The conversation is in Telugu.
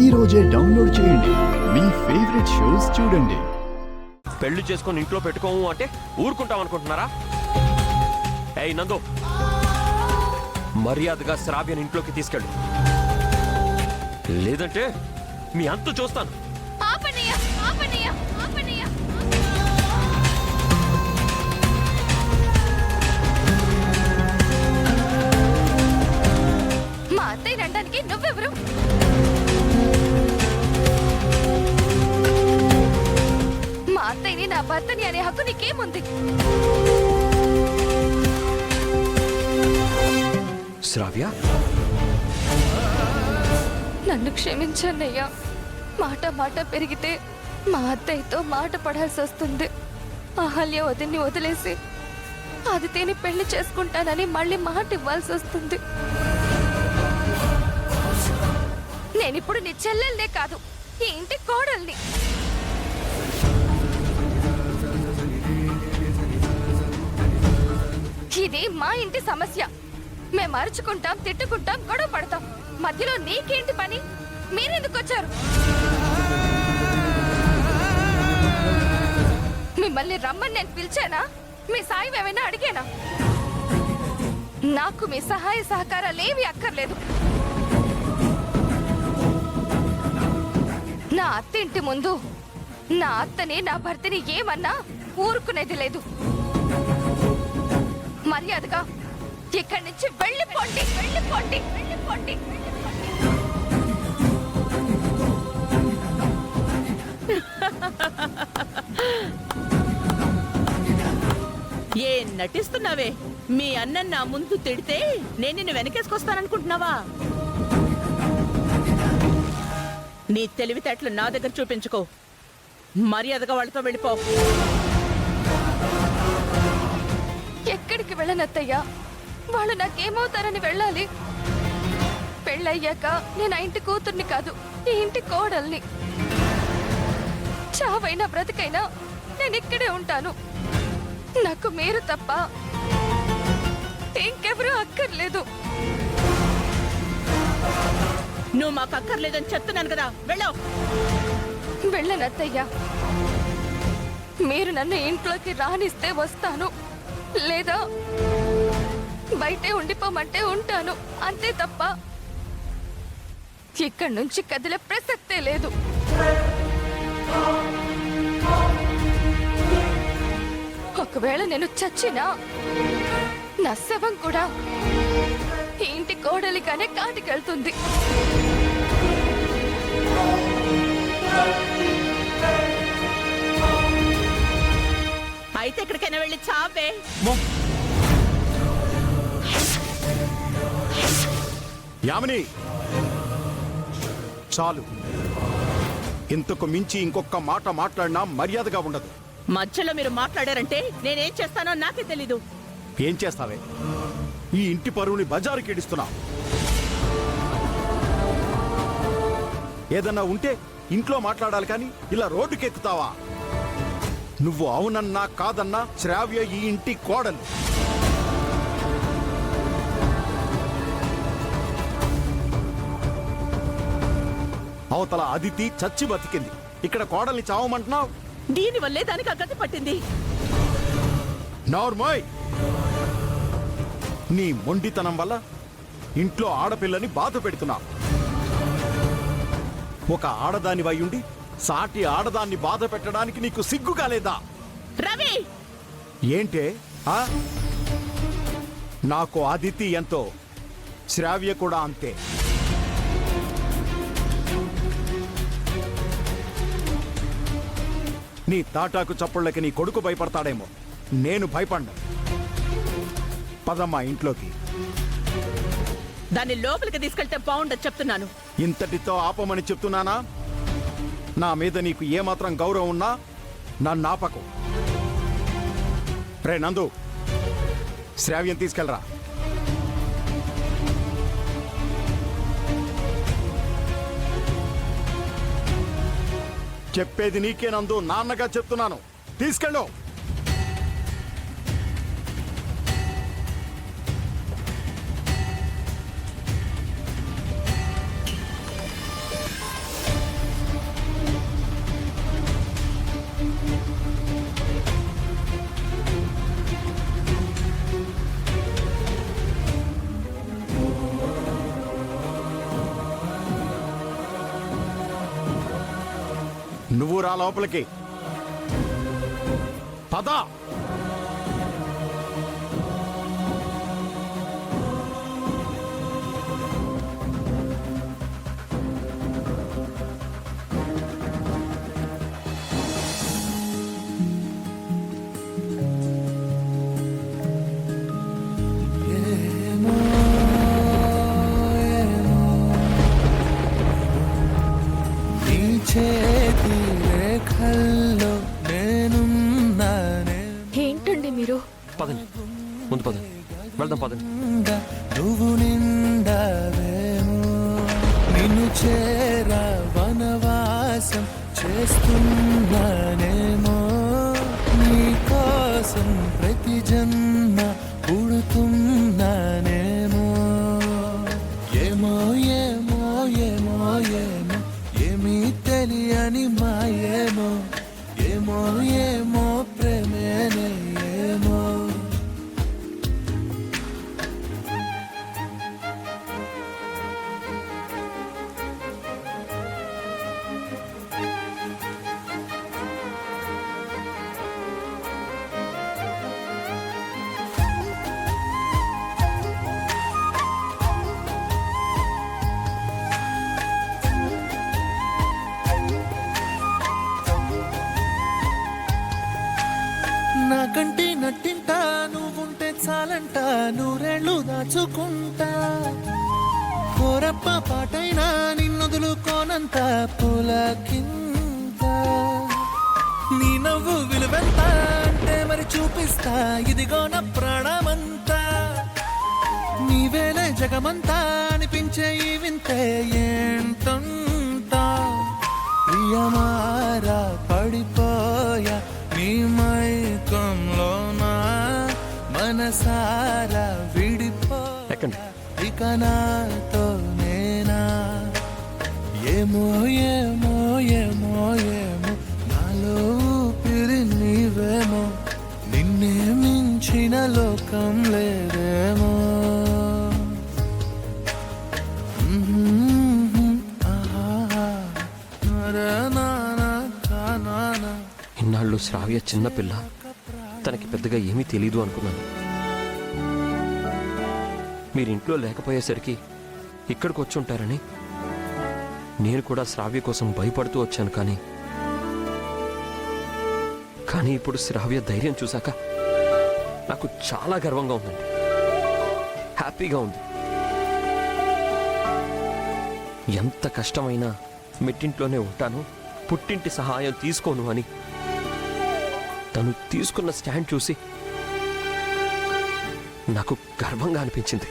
ఈ రోజే డౌన్లోడ్ చేయండి. మీ ఫేవరెట్ షోస్ చూడండి. పెళ్లి చేసుకొని ఇంట్లో పెట్టుకోము అంటే ఊరుకుంటాం అనుకుంటున్నారా? ఏయ్ నందు, మర్యాదగా శ్రావ్యని ఇంట్లోకి తీసుకెళ్ళు, లేదంటే మీ అంతు చూస్తాను. మా అత్తయ్య అనడానికి నువ్వెవరు? మా అత్తయ్యని నా భర్తని అనే హక్కు నీకేముంది? శ్రావ్య, నన్ను క్షమించన్నయ్యా. మాట మాట పెరిగితే మా అత్తయ్యతో మాట పడాల్సి వస్తుంది. అహల్య వదిన్ని వదిలేసి ఆదిత్యని పెళ్లి చేసుకుంటానని మళ్ళీ మాట ఇవ్వాల్సి వస్తుంది. నేనిప్పుడు నీ చెల్లెల్నే కాదు, ఈ ఇంటి కోడల్ని. ఇది మా ఇంటి సమస్య. మేము అరుచుకుంటాం, తిట్టుకుంటాం, గొడవ పడతాం. మధ్యలో నీకేంటి పని? మీరెందుకు వచ్చారు? మిమ్మల్ని రమ్మని నేను పిలిచానా? మీ సాయం ఏమైనా అడిగానా? నాకు మీ సహాయ సహకారాలు ఏవి అక్కర్లేదు. నా అత్త ఇంటి ముందు నా అత్తని నా భర్తని ఏమన్నా ఊరుకునేది లేదు. మర్యాదగా ఇక్కడి నుంచి వెళ్ళిపోండి, వెళ్ళిపోండి, వెళ్ళిపోండి. ఏం నటిస్తున్నావే? మీ అన్న నా ముందు తిడితే నేను నిన్ను వెనకేసుకొస్తాననుకుంటున్నావా? నీ తెలివితేటలు నా దగ్గర చూపించుకో. మర్యాదగా వాళ్ళతో వెళ్ళిపో. ఎక్కడికి వెళ్ళనత్తయ్యా? వాళ్ళు నాకేమవుతారని వెళ్ళాలి? పెళ్ళయ్యాక నేను ఆ ఇంటి కూతుర్ని కాదు, ఈ ఇంటి కోడల్ని. చావైనా బ్రతికైనా నేను ఇక్కడే ఉంటాను. నాకు మీరు తప్ప ఇంకెవరూ అక్కర్లేదు. నువ్వు మాకు అక్కర్లేదని చెప్తున్నాను కదా, వెళ్ళావు. వెళ్ళనత్తయ్యా. మీరు నన్ను ఇంట్లోకి రానిస్తే వస్తాను, లేదా బయటే ఉండిపోమంటే ఉంటాను, అంతే తప్ప ఇక్కడి నుంచి కదిలే ప్రసక్తే లేదు. ఒకవేళ నేను చచ్చినా నా శవం కూడా ఈ ఇంటి కోడలిగానే కాటికెళ్తుంది. అయితే ఎక్కడికైనా వెళ్ళి చావే. యామిని, చాలు. ఇంతకు మించి ఇంకొక మాట మాట్లాడినా మర్యాదగా ఉండదు. మధ్యలో మీరు మాట్లాడారంటే నేనేం చేస్తానో నాకే తెలీదు. ఏం చేస్తావే? ఈ ఇంటి పరువుని బజారుకి ఇడుస్తున్నావు. ఏదన్నా ఉంటే ఇంట్లో మాట్లాడాలి కానీ ఇలా రోడ్డుకెక్కుతావా? నువ్వు అవునన్నా కాదన్నా శ్రావ్య ఈ ఇంటి కోడలు. అవతల అదితి చచ్చి బతికింది, ఇక్కడ కోడల్ని చావమంటున్నావు? దీని వల్లే దానికి అగతి పట్టింది. నార్మల్, నీ మొండితనం వల్ల ఇంట్లో ఆడపిల్లని బాధ పెడుతున్నావు. ఒక ఆడదాని వయ్యుండి సాటి ఆడదాన్ని బాధ పెట్టడానికి నీకు సిగ్గు కాలేదా? రవి, ఏంటే? నాకు అదితి ఎంతో, శ్రావ్య కూడా అంతే. నీ తాటాకు చప్పుళ్ళకి నీ కొడుకు భయపడతాడేమో, నేను భయపడ్డా. పదమ్మా ఇంట్లోకి. దాన్ని లోపలికి తీసుకెళ్తే బాగుండదు చెప్తున్నాను. ఇంతటితో ఆపమని చెప్తున్నానా? నా మీద నీకు ఏమాత్రం గౌరవం ఉన్నా నన్ను ఆపకు. రే నందు, శ్రావ్యం తీసుకెళ్ళరా. చెప్పేది నీకే నందు, నాన్నగా చెప్తున్నాను. తీసుకెళ్ళు. నువ్వు రా లోపలికి. పద. ఏంటండి మీరు? పదండి, ముందు పదండి, వెళ్దాం పదండి. నువ్వు నిండావేమో, నిన్ను చేరా వనవాసం చేస్తున్నానేమో, నీ కోసం ప్రతి జన్మ పుడుతున్నానేమో. ఏమో ఏమో ఏమో ఏమో ఏమీ తెలియని మాయేమో, ఏమో ఏమో ప్రేమేనే ఏమో. నా కంటి నట్టింటా నువ్వుంటే చాలంట, నూరేళ్ళు దాచుకుంటా. కోరప్ప పాటైనా నిన్నొదులుకోనంత పులకింత. నీ నవ్వు విలువెంత అంటే మరి చూపిస్తా, ఇదిగో నా ప్రాణమంతా. నీవేలే జగమంతా అనిపించే ఈ వింతే ఏంటంతా. ప్రియమారా పడిపోయా నీ మైకంలోనా, మనసారా విడిపోయా ఎక్కండి. ఇక నాతో నేనా. ఏమో ఏమో ఏమో ఏమో నాలో ఊపిరి నీవేమో, నిన్నే మించిన లోకం లేదేమో. ఇన్నాళ్ళు శ్రావ్య చిన్నపిల్ల, తనకి పెద్దగా ఏమీ తెలీదు అనుకున్నాను. మీరింట్లో లేకపోయేసరికి ఇక్కడికి వచ్చి ఉంటారని నేను కూడా శ్రావ్య కోసం భయపడుతూ వచ్చాను. కానీ ఇప్పుడు శ్రావ్య ధైర్యం చూశాక నాకు చాలా గర్వంగా ఉందండి, హ్యాపీగా ఉంది. ఎంత కష్టమైనా మెట్టింట్లోనే ఉంటాను, పుట్టింటి సహాయం తీసుకోను అని తను తీసుకున్న స్టాండ్ చూసి నాకు గర్వంగా అనిపించింది.